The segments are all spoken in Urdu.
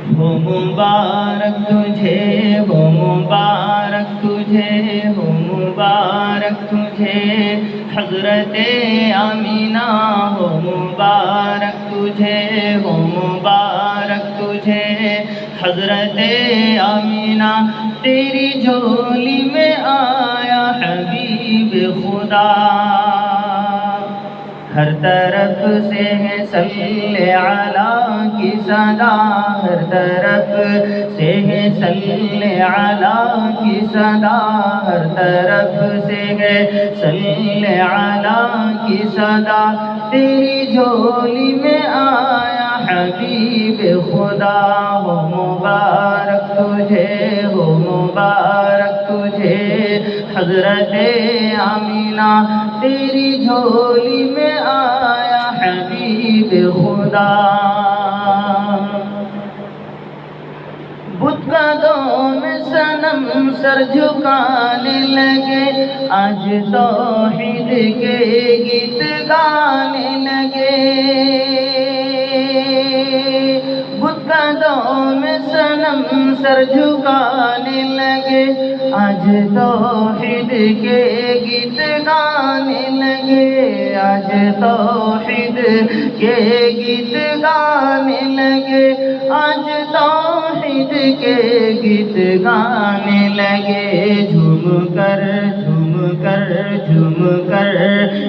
ہو مبارک تجھے، ہو مبارک تجھے، ہو مبارک تجھے حضرت آمینہ، ہو مبارک تجھے، ہو مبارک تجھے حضرت آمینہ، تیری جھولی میں آیا حبیب خدا، ہر طرف سے ہے صلی علیہ کی صدا، ہر طرف سے ہے صلی علیہ کی صدا، ہر طرف سے ہے صلی علیہ کی صدا، تیری جھولی میں آیا حبیب خدا، ہو مبارک تجھے، ہو مبارک تجھے حضرت آمینہ، تیری جھولی میں آیا حبیب خدا۔ بت قدوں میں صنم سر جھکانے لگے، آج توحید کے گیت گانے لگے، بت قدوں میں صنم سر جھکانے لگے، آج توحید کے گیت گانے لگے، آج توحید کے گیت گانے لگے، آج توحید کے گیت گانے لگے، جھوم کر جھوم کر جھوم کر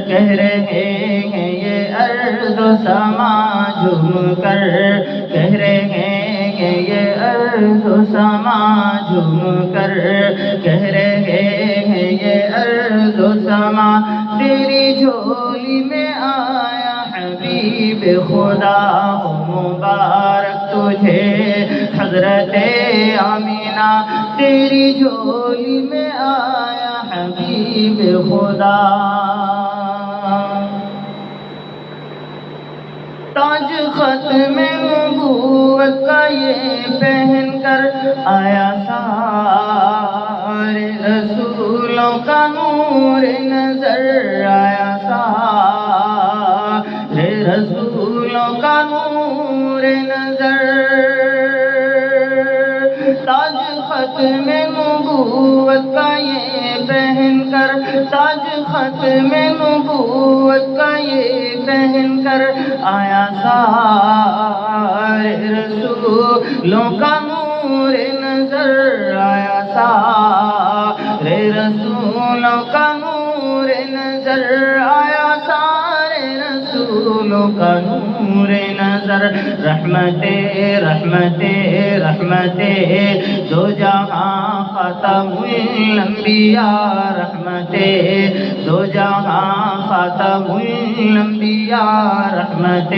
کہہ رہے ہیں یہ ارض و سما، جھوم کر کہہ رہے ہیں یہ ارض و سما، جھوم کر کہہ رہے ہیں یہ ارض و سما، تیری جھولی میں آیا حبیب خدا، ہو مبارک تجھے حضرت آمینہ، تیری جھولی میں آیا حبیب خدا۔ تاج ختم نبوت کا یہ پہن کر آیا سارے رسولوں کا نور نظر آیا، سارے رسولوں کا نور نظر، تاج ختم نبوت کا یہ پہن کر، تاج ختم نبوت کا یہ پہن کر آیا سارے رسولوں کا نور نظر آیا، سارے رسولوں کا نور نظر آیا، سارے رسولوں کا نور نظر، رحمت رحمت رحمت دو جہاں ختم الانبیاء، رحمت دو جہاں ختم الانبیاء، رحمت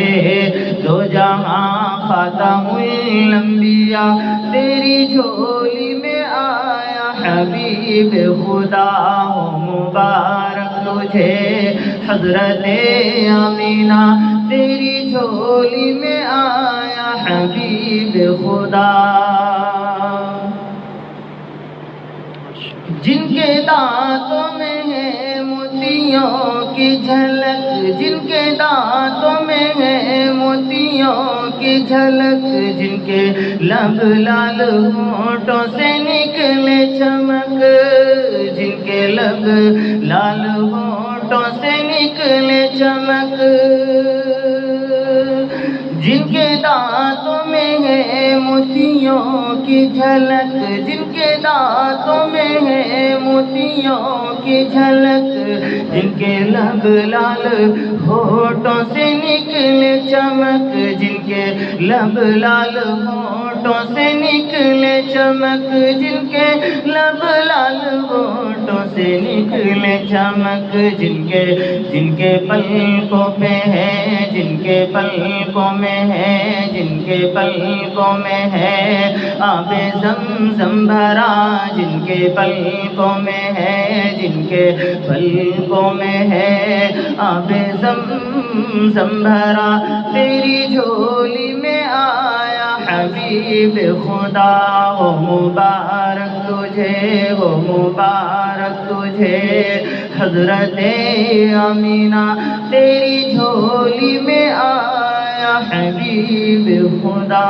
دو جہاں ختم الانبیاء، تیری جھولی میں آیا حبیب خدا، ہو مبارک تجھے حضرت آمینہ، تیری جھولی میں آیا حبیب خدا۔ جن کے دانتوں میں ہے موتیوں کی جھلک، جن کے دانتوں میں ہے موتیوں کی جھلک، جن کے لب لال ہونٹوں سے نکلے چمک، جن کے لب لال ہونٹوں سے نکلے چمک، جن کے دانتوں میں ہے موتیوں کی جھلک، جن کے دانتوں میں ہے موتیوں کی جھلک، جن کے لب لال ہونٹوں سے نکلے چمک، جن کے لب لال ہونٹوں سے نکلے چمک، جن کے لب لال ہونٹوں سے نکلے چمک، جن کے پلکوں پہ ہے، جن کے پلکوں میں ہے، جن کے پلکوں میں ہے آب زمزم بھرا، جن کے پلکوں میں ہے، جن کے پلکوں میں ہے آب زمزم بھرا، تیری جھولی میں آیا حبیب خدا، ہو مبارک تجھے، ہو مبارک تجھے حضرت آمینہ، تیری جھولی میں آیا حبیب خدا۔